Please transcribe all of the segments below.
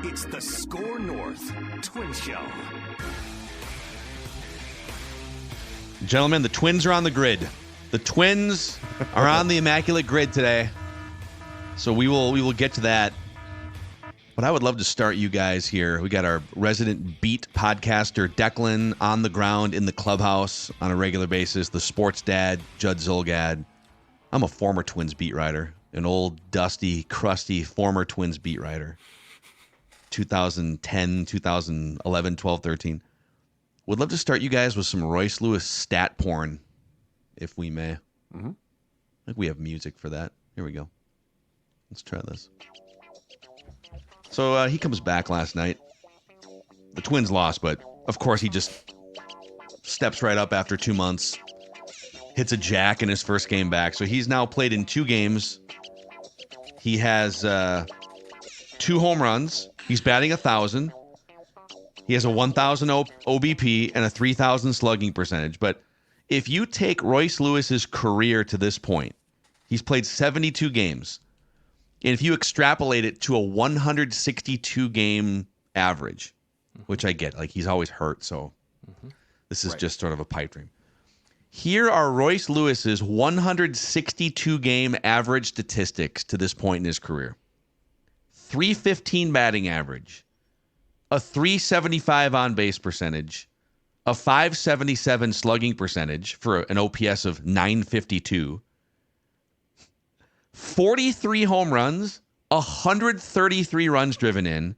It's the Score North Twin Show. Gentlemen, the Twins are on the grid. The Twins are on the Immaculate Grid today. So we will get to that. But I would love to start you guys here. We got our resident beat podcaster, Declan, on the ground in the clubhouse on a regular basis. The sports dad, Judd Zulgad. I'm a former Twins beat writer, an old, dusty, crusty former Twins beat writer. 2010, 2011, 12, 13. Would love to start you guys with some Royce Lewis stat porn, if we may. I think we have music for that. Here we go. Let's try this. So he comes back last night. The Twins lost, but of course he just steps right up after 2 months, hits a jack in his first game back. So he's now played in 2 games. He has 2 home runs. He's batting 1,000. He has a 1,000 OBP and a 3,000 slugging percentage. But if you take Royce Lewis's career to this point, he's played 72 games. And if you extrapolate it to a 162 game average, which I get, like he's always hurt, so this is just sort of a pipe dream. Here are Royce Lewis's 162 game average statistics to this point in his career. 315 batting average, a 375 on base percentage, a 577 slugging percentage for an OPS of 952, 43 home runs, 133 runs driven in,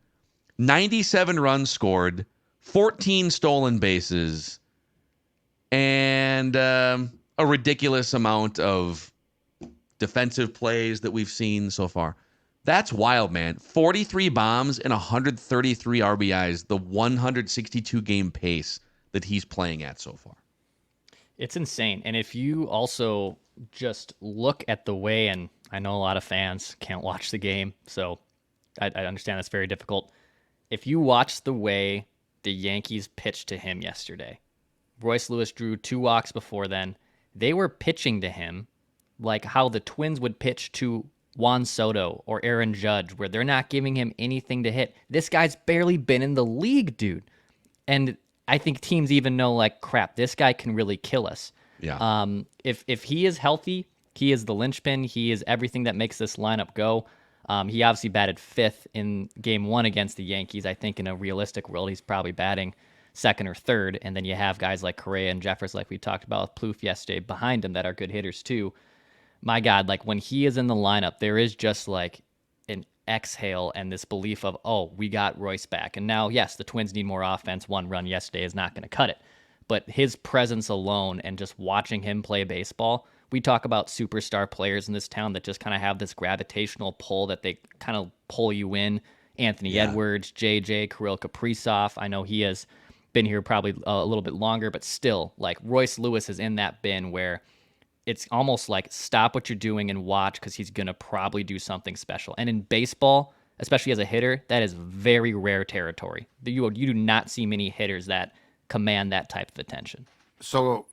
97 runs scored, 14 stolen bases, and a ridiculous amount of defensive plays that we've seen so far. That's wild, man. 43 bombs and 133 RBIs, the 162 game pace that he's playing at so far. It's insane. And if you also just look at the way, and I know a lot of fans can't watch the game, so I understand that's very difficult. If you watch the way the Yankees pitched to him yesterday, Royce Lewis drew 2 walks before then. They were pitching to him like how the Twins would pitch to Juan Soto or Aaron Judge, where they're not giving him anything to hit. This guy's barely been in the league, dude. And I think teams even know, like, crap, this guy can really kill us. Yeah. If he is healthy, he is the linchpin. He is everything that makes this lineup go. He obviously batted 5th in Game 1 against the Yankees. I think in a realistic world, he's probably batting 2nd or 3rd. And then you have guys like Correa and Jeffers, like we talked about with Plouffe yesterday, behind him that are good hitters too. My God, like when he is in the lineup, there is just like an exhale and this belief of, oh, we got Royce back. And now, yes, the Twins need more offense. 1 run yesterday is not going to cut it. But his presence alone and just watching him play baseball, we talk about superstar players in this town that just kind of have this gravitational pull that they kind of pull you in. Anthony Edwards, JJ, Kirill Kaprizov. I know he has been here probably a little bit longer, but still, like Royce Lewis is in that bin where it's almost like stop what you're doing and watch because he's going to probably do something special. And in baseball, especially as a hitter, that is very rare territory. You do not see many hitters that command that type of attention. So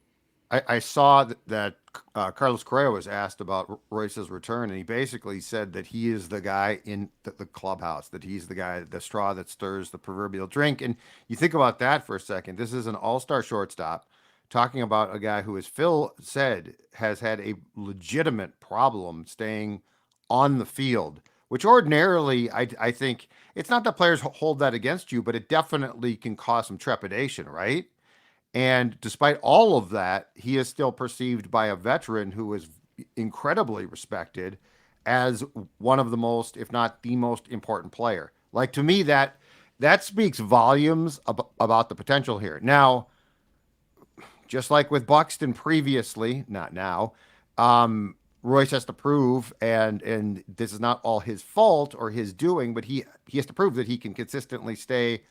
I saw that Carlos Correa was asked about Royce's return, and he basically said that he is the guy in the clubhouse, that he's the guy, the straw that stirs the proverbial drink. And you think about that for a second. This is an all-star shortstop talking about a guy who, as Phil said, has had a legitimate problem staying on the field, which ordinarily I think it's not that players hold that against you, but it definitely can cause some trepidation, right? And despite all of that, he is still perceived by a veteran who is incredibly respected as one of the most, if not the most important player. Like, to me, that speaks volumes about the potential here. Now, just like with Buxton previously, not now, Royce has to prove, and this is not all his fault or his doing, but he has to prove that he can consistently stay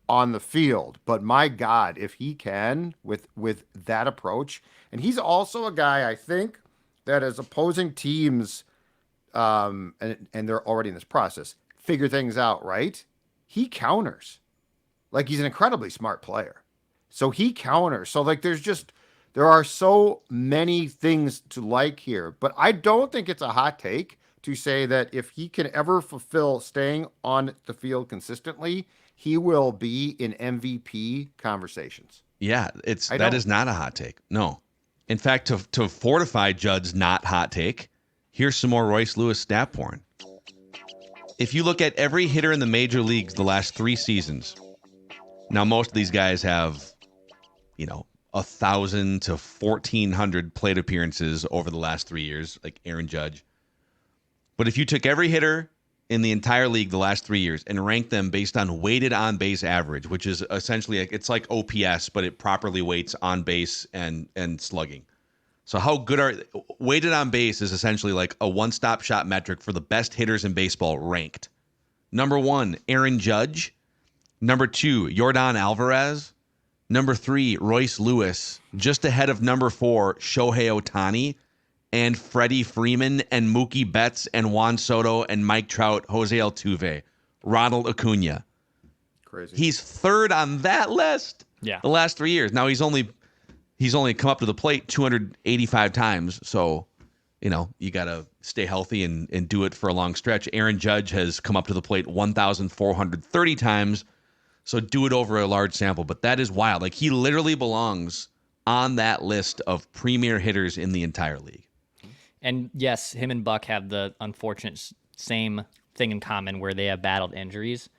on the field. But my God, if he can with that approach, and he's also a guy, I think, that as opposing teams, and they're already in this process, figure things out, right? He counters. Like, he's an incredibly smart player. So he counters. So, like, there are so many things to like here. But I don't think it's a hot take to say that if he can ever fulfill staying on the field consistently, he will be in MVP conversations. Yeah, I that don't. is not a hot take. No. In fact, to fortify Judd's not hot take, here's some more Royce Lewis stat porn. If you look at every hitter in the major leagues the last 3 seasons, now most of these guys have, 1,000 to 1,400 plate appearances over the last 3 years, like Aaron Judge. But if you took every hitter in the entire league the last 3 years and ranked them based on weighted on base average, which is essentially it's like OPS, but it properly weights on base and slugging. So how good are weighted on base is essentially like a one-stop shop metric for the best hitters in baseball ranked. Number 1, Aaron Judge. Number 2, Yordan Alvarez. Number 3, Royce Lewis. Just ahead of number 4, Shohei Ohtani. And Freddie Freeman and Mookie Betts and Juan Soto and Mike Trout, Jose Altuve, Ronald Acuna. Crazy. He's third on that list. Yeah. The last 3 years. Now he's only come up to the plate 285 times. So, you got to stay healthy and do it for a long stretch. Aaron Judge has come up to the plate 1,430 times. So do it over a large sample. But that is wild. Like he literally belongs on that list of premier hitters in the entire league. And yes, him and Buck have the unfortunate same thing in common where they have battled injuries.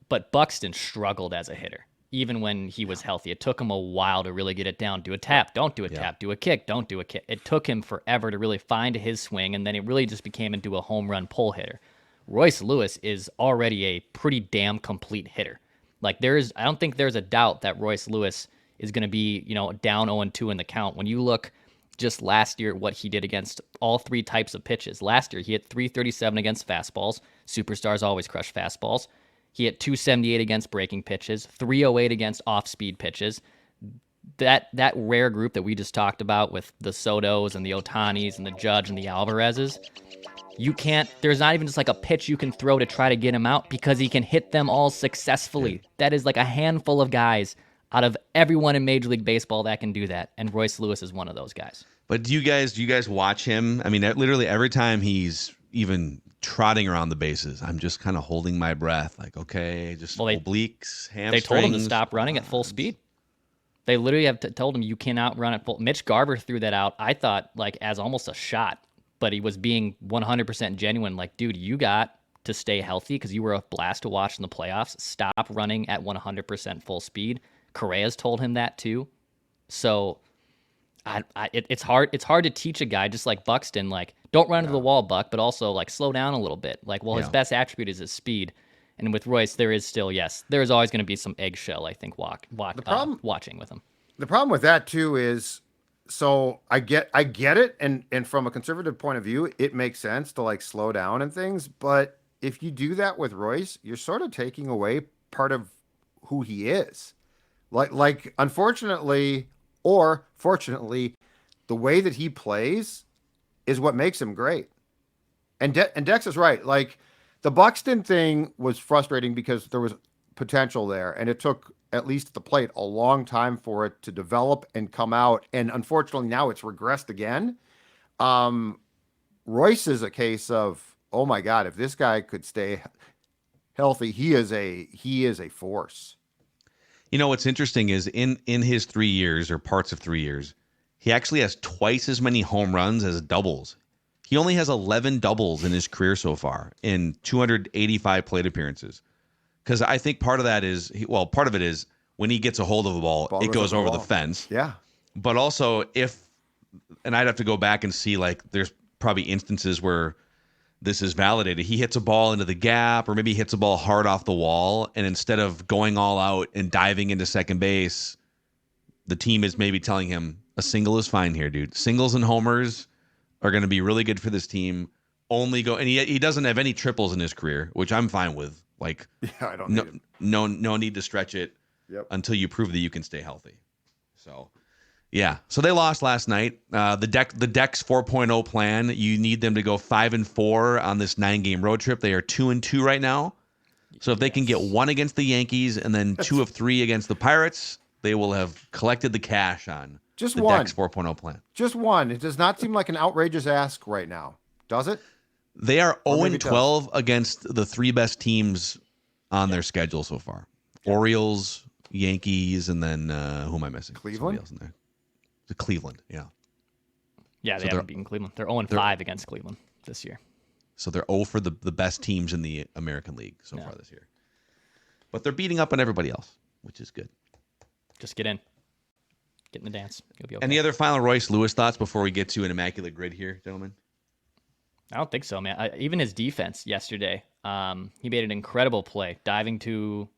But Buxton struggled as a hitter, even when he was healthy. It took him a while to really get it down. Do a tap, don't do a tap. Do a kick, don't do a kick. It took him forever to really find his swing, and then it really just became into a home run pull hitter. Royce Lewis is already a pretty damn complete hitter. Like I don't think there's a doubt that Royce Lewis is going to be, down 0-2 in the count. When you look just last year, what he did against all 3 types of pitches. Last year, he hit 337 against fastballs. Superstars always crush fastballs. He hit 278 against breaking pitches, 308 against off-speed pitches. That rare group that we just talked about with the Sotos and the Otanis and the Judge and the Alvarezes, there's not even just like a pitch you can throw to try to get him out because he can hit them all successfully. That is like a handful of guys out of everyone in Major League Baseball that can do that, and Royce Lewis is one of those guys. But do you guys watch him? I mean, literally every time he's even trotting around the bases, I'm just kind of holding my breath, like, okay, just obliques, hamstrings. They told him to stop running at full speed. They literally have told him you cannot run at full. Mitch Garver threw that out, I thought, like as almost a shot, but he was being 100% genuine. Like, dude, you got to stay healthy because you were a blast to watch in the playoffs. Stop running at 100% full speed. Correa's told him that too. So it's hard to teach a guy just like Buxton, like, don't run into the wall, Buck, but also like slow down a little bit. Like, his best attribute is his speed. And with Royce, there is still, there is always going to be some eggshell, I think, watching with him. The problem with that too is, so I get it, and from a conservative point of view, it makes sense to like slow down and things. But if you do that with Royce, you're sort of taking away part of who he is. Like unfortunately or fortunately, the way that he plays is what makes him great. And Dex is right. Like the Buxton thing was frustrating because there was potential there, and it took, at least at the plate, a long time for it to develop and come out. And unfortunately, now it's regressed again. Royce is a case of, oh my God, if this guy could stay healthy, he is a force. What's interesting is in his 3 years or parts of 3 years, he actually has twice as many home runs as doubles. He only has 11 doubles in his career so far in 285 plate appearances. Because I think part of it is when he gets a hold of the ball it goes over the fence. Yeah. But also and I'd have to go back and see, like, there's probably instances where this is validated. He hits a ball into the gap, or maybe he hits a ball hard off the wall, and instead of going all out and diving into second base, the team is maybe telling him a single is fine here, dude. Singles and homers are going to be really good for this team. And he doesn't have any triples in his career, which I'm fine with. Like, I don't need him. No need to stretch it until you prove that you can stay healthy. So, yeah. So they lost last night. The Dex 4.0 plan, you need them to go 5-4 on this 9-game road trip. They are 2-2 right now. So if they can get 1 against the Yankees and then 2 of 3 against the Pirates, they will have collected the cash on just the one. Dex 4.0 plan. Just one. It does not seem like an outrageous ask right now, does it? They are Or 0 maybe and it does. 12 against the three best teams on their schedule so far. Orioles, Yankees, and then who am I missing? Cleveland? Somebody else in there. The Cleveland, yeah. Yeah, So they they're- haven't beaten Cleveland. They're 0-5 against Cleveland this year. So they're 0 for the best teams in the American League so far this year. But they're beating up on everybody else, which is good. Just get in. Get in the dance. You'll be okay. Any other final Royce Lewis thoughts before we get to an Immaculate Grid here, gentlemen? I don't think so, man. Even his defense yesterday, he made an incredible play, diving to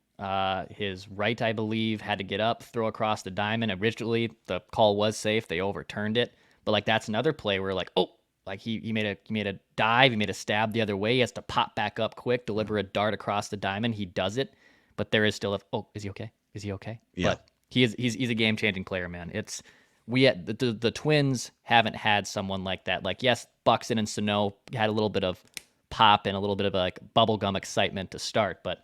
his right, I believe, had to get up, throw across the diamond. Originally, the call was safe. They overturned it. But, like, that's another play where, like, he made a dive. He made a stab the other way. He has to pop back up quick, deliver a dart across the diamond. He does it. But there is still is he okay? Is he okay? Yeah. But he's a game-changing player, man. The Twins haven't had someone like that. Like, yes, Buxton and Sano had a little bit of pop and a little bit of like bubblegum excitement to start, but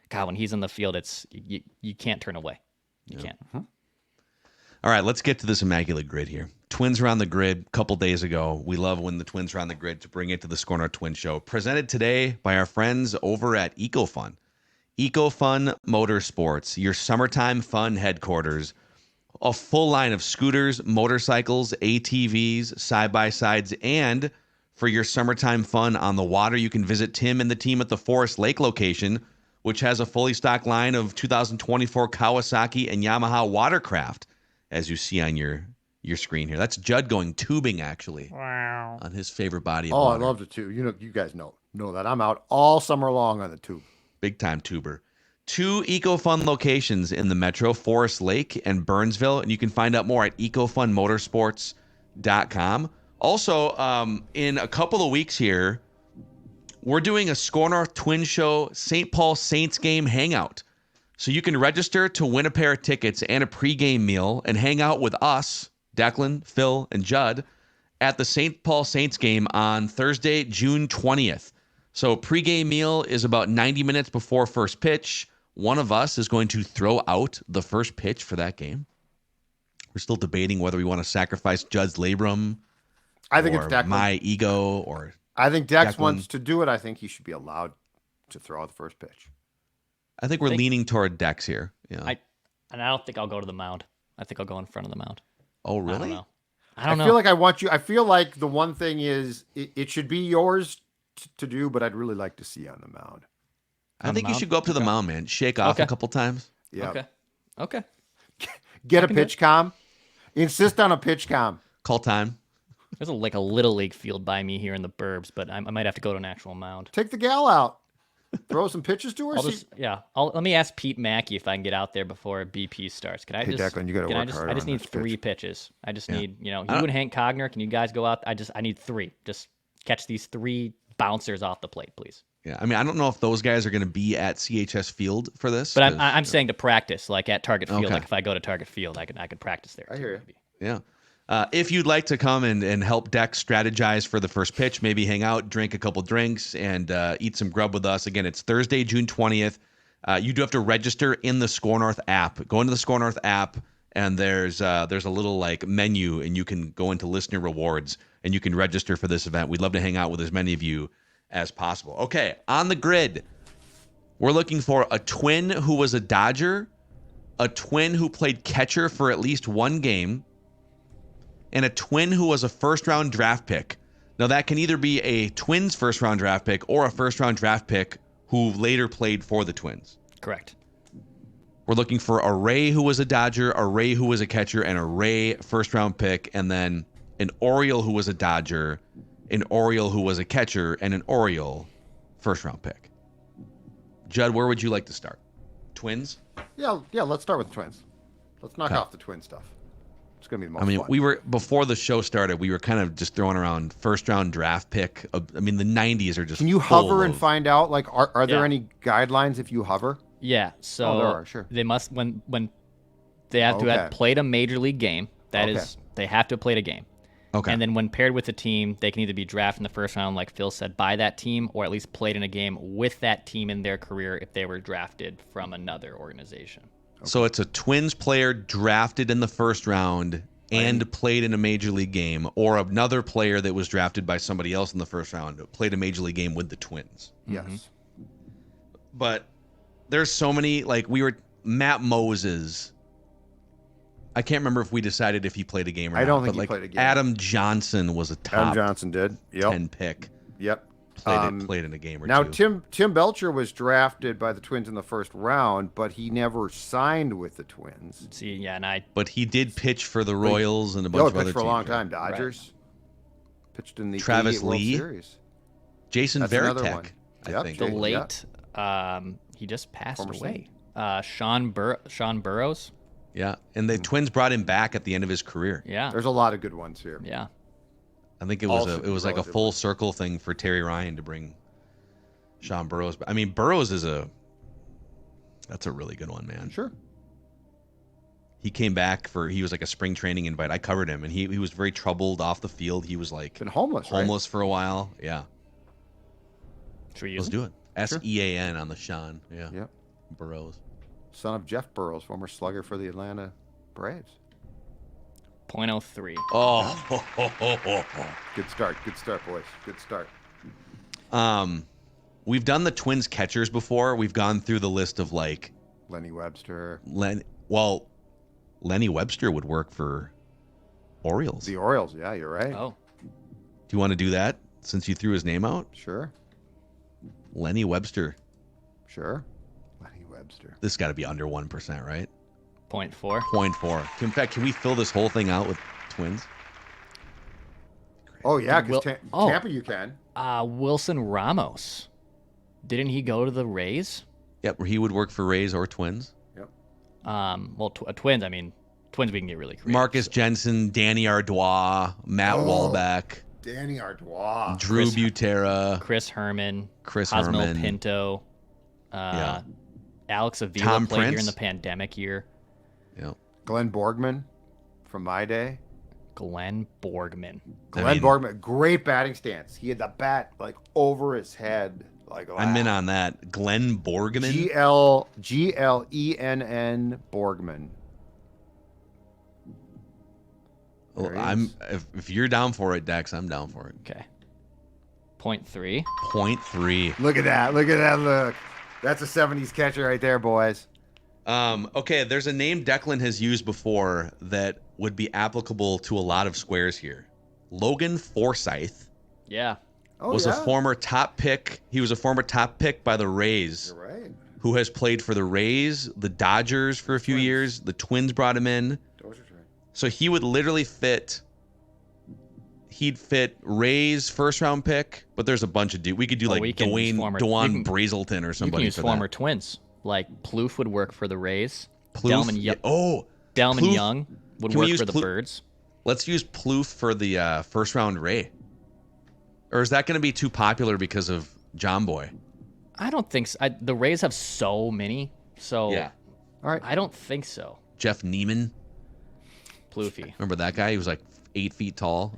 God, when he's in the field, you can't turn away. You can't. All right, let's get to this Immaculate Grid here. Twins are on the grid a couple days ago. We love when the Twins are on the grid to bring it to the Score North Twin Show. Presented today by our friends over at EcoFun. EcoFun Motorsports, your summertime fun headquarters. A full line of scooters, motorcycles, ATVs, side-by-sides, and for your summertime fun on the water, you can visit Tim and the team at the Forest Lake location, which has a fully stocked line of 2024 Kawasaki and Yamaha watercraft, as you see on your screen here. That's Judd going tubing, actually, on his favorite body of water. I love the tube. You guys know that. I'm out all summer long on the tube. Big-time tuber. 2 EcoFun locations in the metro, Forest Lake and Burnsville, and you can find out more at ecofunmotorsports.com. Also, in a couple of weeks here, we're doing a Score North Twin Show St. Paul Saints game hangout. So you can register to win a pair of tickets and a pregame meal and hang out with us, Declan, Phil, and Judd, at the St. Paul Saints game on Thursday, June 20th. So pregame meal is about 90 minutes before first pitch. One of us is going to throw out the first pitch for that game. We're still debating whether we want to sacrifice Judd's labrum. I think or it's Declan. my ego, or I think Dex Declan. wants to do it. I think he should be allowed to throw out the first pitch. I think we're leaning toward Dex here. Yeah. I don't think I'll go to the mound. I think I'll go in front of the mound. Oh, really? I don't know. I feel like I want you. I feel like the one thing is it should be yours to do, but I'd really like to see you on the mound. I think you should go up to the mound, man. Shake off a couple times. Yeah. Okay. Get a pitch com. Insist on a pitch com. Call time. There's a little league field by me here in the burbs, but I might have to go to an actual mound. Take the gal out. Throw some pitches to her. Let me ask Pete Mackey if I can get out there before BP starts. Can I Hey, just? Declan, you gotta work harder I just on need this 3 pitch. pitches. I just need you and Hank Cogner. Can you guys go out? I need 3. Just catch these 3 bouncers off the plate, please. Yeah, I mean, I don't know if those guys are going to be at CHS Field for this. But I'm saying to practice, like at Target Field. Okay. Like if I go to Target Field, I could practice there. I hear you. Maybe. Yeah. If you'd like to come and help Dex strategize for the first pitch, maybe hang out, drink a couple drinks, and eat some grub with us. Again, it's Thursday, June 20th. You do have to register in the Score North app. Go into the Score North app, and there's a little like menu, and you can go into listener rewards, and you can register for this event. We'd love to hang out with as many of you as possible. Okay, on the grid, we're looking for a twin who was a Dodger, a twin who played catcher for at least one game, and a twin who was a first-round draft pick. Now, that can either be a Twins first-round draft pick or a first-round draft pick who later played for the Twins. Correct. We're looking for a Ray who was a Dodger, a Ray who was a catcher, and a Ray first-round pick, and then an Oriole who was a Dodger, an Oriole who was a catcher, and an Oriole first-round pick. Judd, where would you like to start? Twins? Yeah. Let's start with the Twins. Let's knock off the Twin stuff. It's gonna be the most fun. We were, before the show started, we were kind of just throwing around first-round draft pick. The 90s are just. Can you full hover and of- find out? Like, are there any guidelines if you hover? Yeah. So there are, sure. they must when they have to have played a major league game. That is, they have to have played a game. Okay. And then when paired with a team, they can either be drafted in the first round, like Phil said, by that team, or at least played in a game with that team in their career if they were drafted from another organization. So it's a Twins player drafted in the first round and played in a major league game, or another player that was drafted by somebody else in the first round played a major league game with the Twins. Yes. But there's so many, like Matt Moses. I can't remember if we decided if he played a game or not. I don't think but he played a game. Adam Johnson was a top Adam Johnson did. Yep. 10 pick. Yep. Played in a game or now, two. Tim Belcher was drafted by the Twins in the first round, but he never signed with the Twins. See, yeah, and But he did pitch for the Royals and a bunch of other pitched for a teams. long time. Dodgers. Pitched in the Travis 88 World Lee? Series. Jason That's another Varitek, one. I Yep, think. the Jay- late, he just passed Former away. Sean Burrows. Yeah, and the Twins brought him back at the end of his career. Yeah, There's a lot of good ones here. yeah. I think it was Also like a relatively. full circle thing for Terry Ryan to bring Sean Burrows. I mean, Burrows that's a really good one, man. Sure. He came back he was like a spring training invite. I covered him, and he was very troubled off the field. He was like Been homeless, right? for a while. Yeah, Should we use let's him? do it. SEAN on the Sean. Yeah, Yep. Burrows. Son of Jeff Burrows, former slugger for the Atlanta Braves. .03. Oh, Good start. Good start, boys. Good start. we've done the Twins catchers before. We've gone through the list of like Lenny Webster. Lenny Webster would work for Orioles. The Orioles. Yeah, you're right. Oh, Do you want to do that since you threw his name out? Sure. Lenny Webster. Sure. Lenny Webster. This got to be under 1%, right? .4. 0.4. In fact, can we fill this whole thing out with Twins? Oh, yeah, Will- because oh. Tampa you can. Wilson Ramos. Didn't he go to the Rays? Yep, where he would work for Rays or Twins. Yep. Twins. I mean, Twins. We can get really creative. Marcus Jensen, Danny Ardois, Matt Wahlbeck, Danny Ardois. Drew Butera, Chris Herman, Chris Cosmo Herman. Pinto, Yeah. Alex Avila Tom played here in Prince. the pandemic year. Yep. Glenn Borgman from my day. Glenn Borgman. Glenn mean- Borgman, great batting stance. He had the bat like over his head. Like I'm in on that. Glenn Borgman. Glenn Borgman. Well, There he is. if you're down for it, Dex, I'm down for it. Okay. .3. 0.3. Look at that. Look at that look. That's a 70s catcher right there, boys. Okay, there's a name Declan has used before that would be applicable to a lot of squares here. Logan Forsythe Yeah. Oh, was yeah. a former top pick. He was a former top pick by the Rays, You're right. who has played for the Rays, the Dodgers for a few Twins. years. The Twins brought him in. Those are right. So he would literally he'd fit Rays first round pick, but there's a bunch of we could do like we can use Dewan we can- Brazelton or You somebody can use for former that. Twins. Like Plouffe would work for the Rays. Plouffe, Delman Plouffe- Young would can we work use for the Plouffe- Birds. Let's use Plouffe for the first round Ray. Or is that going to be too popular because of John Boy? I don't think so. The Rays have so many, so Yeah. All right. I don't think so. Jeff Neiman. Plouffe. Remember that guy? He was like 8 feet tall,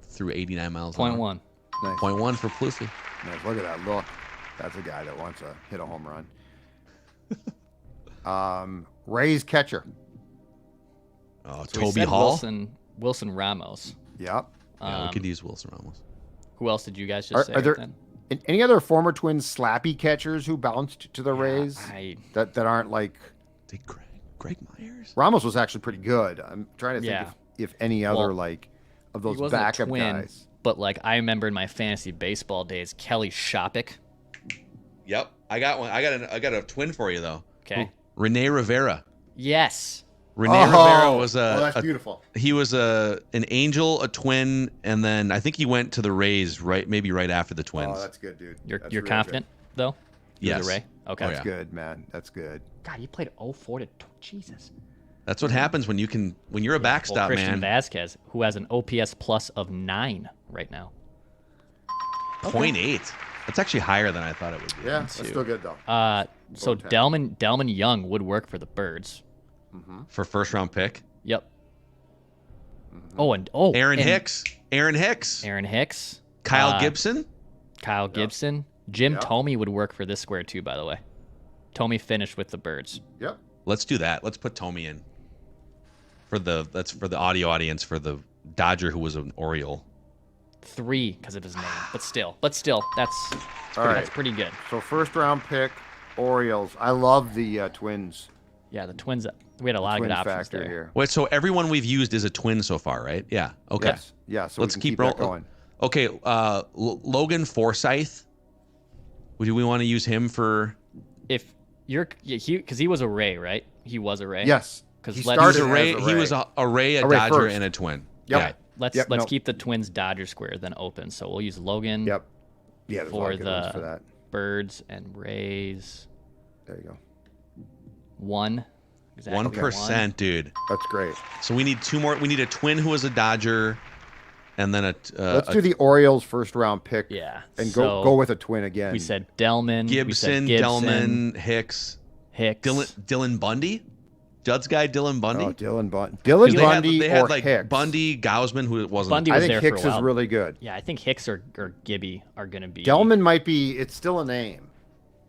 threw 89 miles an hour. .1. Nice. 0.1 for Plouffe. Nice. Look at that look. That's a guy that wants to hit a home run. Ray's catcher. Oh, So we Toby said Hall. Wilson Ramos. Yep. Yeah, we could use Wilson Ramos. Who else did you guys just say? Are there then? any other former Twins slappy catchers who bounced to the Rays that aren't like Did Greg Myers? Ramos was actually pretty good. I'm trying to think Yeah. if any other Well, like of He those wasn't a backup twin, guys. but like I remember in my fantasy baseball days, Kelly Shopik. Yep, I got one. I got a twin for you though. Okay. Rene Rivera. Yes. Rene Rivera was that's beautiful. he was an Angel, a twin, and then I think he went to the Rays maybe right after the Twins. Oh, that's good, dude. You're That's you're real confident though? You're Yes. the Ray? Okay. Oh, That's yeah. good, man. That's good. God, you played 04 to Jesus. That's what happens when you're a backstop, Christian man. Vasquez, who has an OPS plus of 9 right now. 0.8. That's actually higher than I thought it would be. Yeah, that's still good though. So Boateng. Delman Young would work for the Birds. For first round pick. Yep. Mm-hmm. Aaron and Hicks. Aaron Hicks. Kyle Gibson. Kyle Gibson. Jim Yep. Tomey would work for this square too, by the way. Tomey finished with the Birds. Yep. Let's do that. Let's put Tomey in That's for the audio audience for the Dodger who was an Oriole. 3 because of his name, but still, that's All right. that's pretty good. So first round pick, Orioles. I love the Twins. Yeah, the Twins. We had a lot of Twin good options factor there. here. Wait, so everyone we've used is a twin so far, right? Yeah. Okay. Yes. Yeah. So Let's we can keep that rolling. going. Okay. Logan Forsythe. Do we want to use him for? If you're, because he was a Ray, right? He was a Ray. Yes. Because He let's He was started a Ray. as a He was Ray. a Ray, A Ray Dodger, first. and a twin. Yep. Yeah. let's Yep, no. keep the Twins Dodger square then open. So we'll use Logan Yep. Yeah. There's a lot for of good ones the for that. Birds and Rays. There you go. 1. Exactly 1%, dude. That's great. So we need 2 more. We need a twin who was a Dodger, and then Let's do the Orioles first round pick. Yeah. And so go with a twin again. We said Delman. We said Gibson, Delman, Hicks, Hicks. Dylan Bundy, Judd's guy, Dylan Bundy. Oh, Dylan Bundy. Dylan Bundy they had or like Hicks. Bundy, Gausman, who wasn't. Bundy I was think there Hicks for a while. is really good. Yeah, I think Hicks or Gibby are going to be. Delman might be. It's still a name.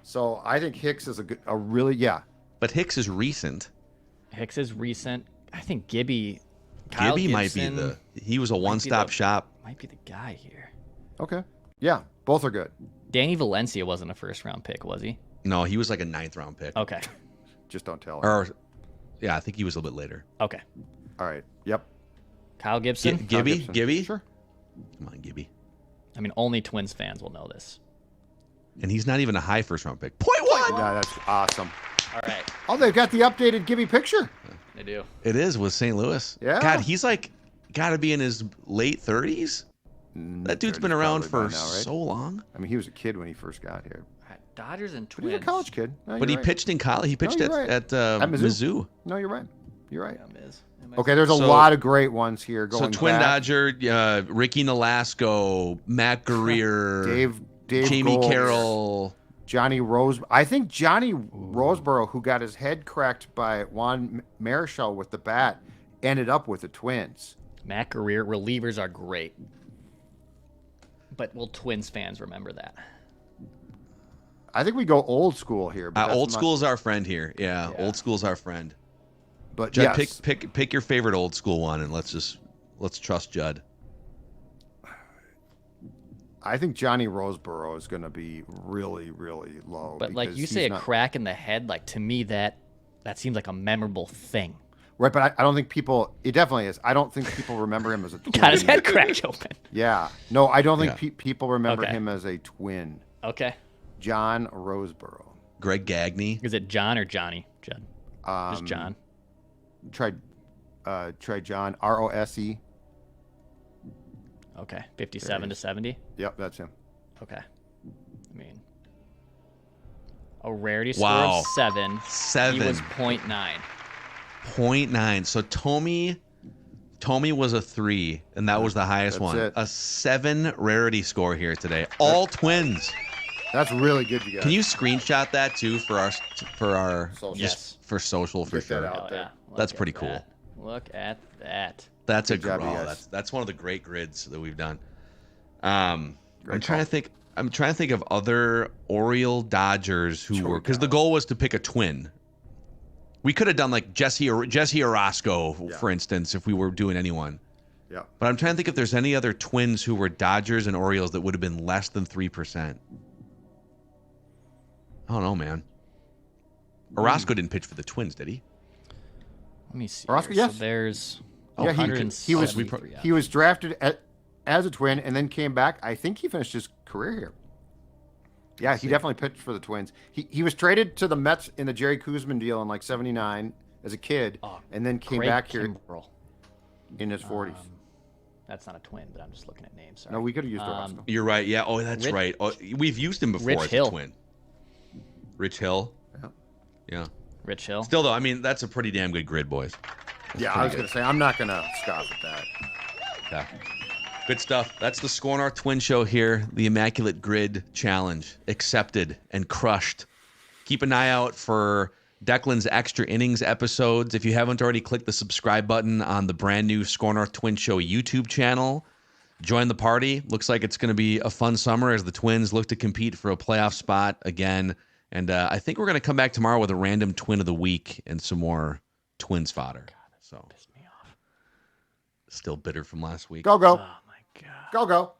So I think Hicks is a really But Hicks is recent. Hicks is recent. I think Gibby. Kyle Gibby might be Gibson he was a one-stop shop. Might be the guy here. Okay. Yeah, both are good. Danny Valencia wasn't a first round pick, was he? No, he was like a 9th round pick. Okay. Just don't tell. Him. Or, yeah, I think he was a little bit later. Okay. All right. Yep. Kyle Gibson. Gibby? Sure. Come on, Gibby. I mean, only Twins fans will know this. And he's not even a high first-round pick. 0.1! Yeah, that's awesome. All right. Oh, they've got the updated Gibby picture. They do. It is with St. Louis. Yeah. God, he's like got to be in his late 30s. That dude's been around for Probably by now, right? so long. I mean, he was a kid when he first got here. All right. Dodgers and But he's Twins. a college kid. No, But he you're right. pitched in college. He pitched you're right. at Mizzou. Mizzou. No, you're right. You're right. Yeah, Miz. Okay, there's a So- lot of great ones here. So Going Twin back. Dodger, Ricky Nolasco, Matt Guerrier, Dave Jamie Gold, Carroll. Johnny Rose. I think Johnny Roseboro, who got his head cracked by Juan Marichal with the bat, ended up with the Twins. Matt Guerrier. Relievers are great. But will Twins fans remember that? I think we go old school here. But that's Old not- school's our friend here. Yeah, Yeah. old school's our friend. But Judd, yes, pick your favorite old school one, and let's trust Judd. I think Johnny Roseboro is going to be really, really low. But like because you say, he's a not- crack in the head. Like to me, that seems like a memorable thing. Right, but I don't think people. It definitely is. I don't think people remember him as a twin. Got his head cracked open. Yeah. No, I don't think Yeah. people remember Okay. him as a twin. Okay. John Roseboro. Greg Gagne. Is it John or Johnny? Judd. Just John. Try John Rose. Okay. 57 to 70. Yep, that's him. Okay. I mean, a rarity Wow. score of 7. 7. He was 0.9. 0.9. So Tommy was a 3, and that was the highest That's one. it. A 7 rarity score here today. All twins. That's really good, you guys. Can you screenshot that too for our Social. Yes. for social for Get that sure? out. Hell there. yeah. That's Look pretty at cool. that. Look at that. That's a Good job, you oh, guys. that's one of the great grids that we've done. I'm Great trying to think. I'm trying to think of other Oriole Dodgers who were, because the goal was to pick a twin. We could have done like Jesse Orozco, Yeah. for instance, if we were doing anyone. Yeah. But I'm trying to think if there's any other twins who were Dodgers and Orioles that would have been less than 3%. I don't know, man. Orozco didn't pitch for the Twins, did he? Let me see. Orozco, here. yes. So there's Yeah, he was 173 he was drafted as a twin and then came back. I think he finished his career here. Yeah, he definitely pitched for the Twins. He was traded to the Mets in the Jerry Koosman deal in like '79 as a kid, Oh, and then came Craig back here Kimbrell. in his 40s. That's not a twin, but I'm just looking at names. Sorry. No, we could have used Orozco. You're right. Yeah. Oh, that's Rich- right. Oh, we've used him before Rich as Hill. a twin. Rich Hill. Yeah. Yeah. Rich Hill. Still, though, I mean, that's a pretty damn good grid, boys. Yeah, I was going to say, I'm not going to scoff at that. Yeah. Good stuff. That's the Score North Twin Show here. The Immaculate Grid Challenge accepted and crushed. Keep an eye out for Declan's Extra Innings episodes. If you haven't already, click the subscribe button on the brand new Score North Twin Show YouTube channel. Join the party. Looks like it's going to be a fun summer as the Twins look to compete for a playoff spot again. And I think we're going to come back tomorrow with a random twin of the week and some more Twins fodder. So Pissed me off. Still bitter from last week. Go, go. Oh my god. Go, go.